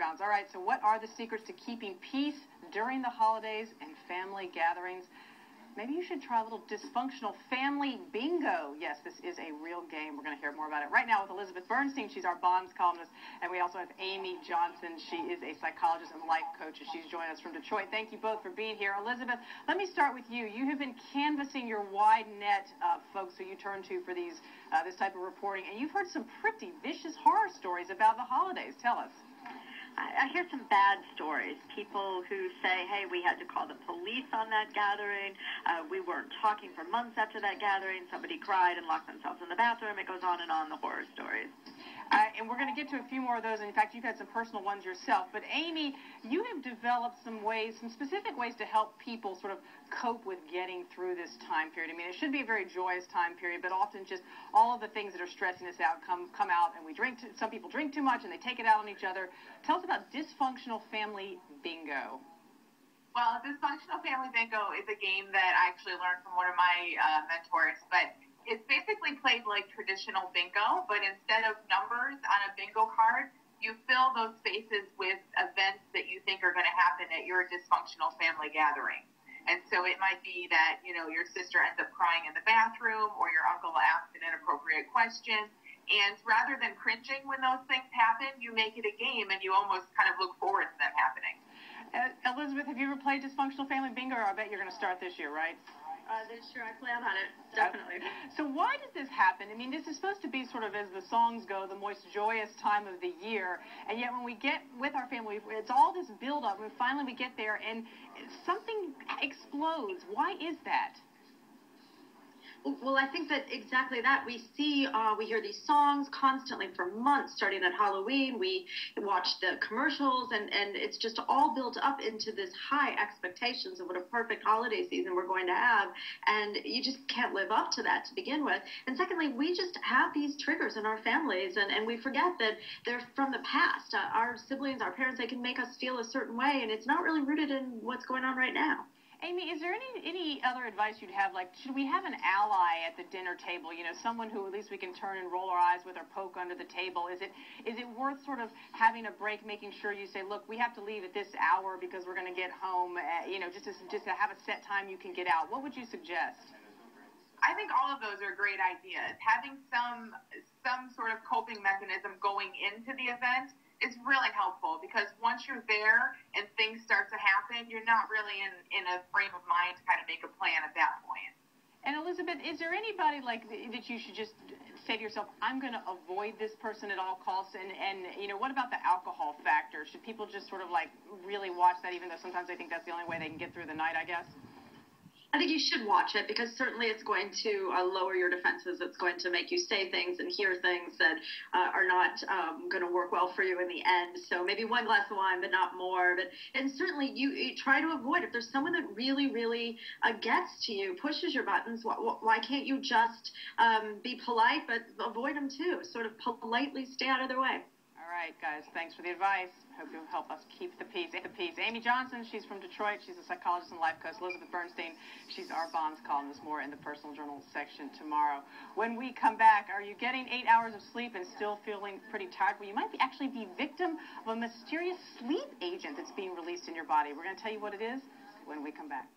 bounds. All right, so what are the secrets to keeping peace during the holidays and family gatherings? Maybe you should try a little dysfunctional family bingo. Yes, this is a real game. We're going to hear more about it right now with Elizabeth Bernstein. She's our Bonds columnist. And we also have Amy Johnson. She is a psychologist and life coach, and she's joining us from Detroit. Thank you both for being here. Elizabeth, let me start with you. You have been canvassing your wide net of folks who you turn to for this type of reporting, and you've heard some pretty vicious horror stories about the holidays. Tell us. I hear some bad stories. People who say, hey, we had to call the police on that gathering. We weren't talking for months after that gathering. Somebody cried and locked themselves in the bathroom. It goes on, the horror stories. And we're going to get to a few more of those. And in fact, you've had some personal ones yourself. But Amy, you have developed some specific ways to help people sort of cope with getting through this time period. I mean, it should be a very joyous time period, but often just all of the things that are stressing us out come out, and some people drink too much and they take it out on each other. Tell us about dysfunctional family bingo. Well, dysfunctional family bingo is a game that I actually learned from one of my mentors, but it's basically played like traditional bingo, but instead of numbers on a bingo card, you fill those spaces with events that you think are going to happen at your dysfunctional family gathering. And so it might be that, your sister ends up crying in the bathroom, or your uncle asks an inappropriate question. And rather than cringing when those things happen, you make it a game, and you almost kind of look forward to them happening. Elizabeth, have you ever played dysfunctional family bingo? Or I bet you're going to start this year, right? This year I plan on it, definitely. So why does this happen? I mean, this is supposed to be sort of, as the songs go, the most joyous time of the year. And yet when we get with our family, it's all this build-up. And finally we get there and something explodes. Why is that? Well, I think that exactly that. We hear these songs constantly for months, starting at Halloween. We watch the commercials, and it's just all built up into this high expectations of what a perfect holiday season we're going to have. And you just can't live up to that to begin with. And secondly, we just have these triggers in our families, and we forget that they're from the past. Our siblings, our parents, they can make us feel a certain way, and it's not really rooted in what's going on right now. Amy, is there any other advice you'd have? Like, should we have an ally at the dinner table? Someone who at least we can turn and roll our eyes with or poke under the table. Is it worth sort of having a break, making sure you say, look, we have to leave at this hour because we're going to get home, just to have a set time you can get out? What would you suggest? I think all of those are great ideas. Having some sort of coping mechanism going into the event is really helpful, because once you're there and things start to happen, you're not really in a frame of mind to kind of make a plan at that point. And Elizabeth, is there anybody like that you should just say to yourself, I'm going to avoid this person at all costs? And what about the alcohol factor? Should people just sort of like really watch that, even though sometimes they think that's the only way they can get through the night, I guess? I think you should watch it, because certainly it's going to lower your defenses. It's going to make you say things and hear things that are not going to work well for you in the end. So maybe one glass of wine, but not more. And certainly you try to avoid, if there's someone that really, really gets to you, pushes your buttons, why can't you just be polite, but avoid them too? Sort of politely stay out of their way. All right, guys, thanks for the advice. Hope you'll help us keep the peace. Amy Johnson, she's from Detroit. She's a psychologist and life coach. Elizabeth Bernstein, she's our Bonds columnist. More in the Personal Journal section tomorrow. When we come back, are you getting 8 hours of sleep and still feeling pretty tired? Well, you might actually be victim of a mysterious sleep agent that's being released in your body. We're going to tell you what it is when we come back.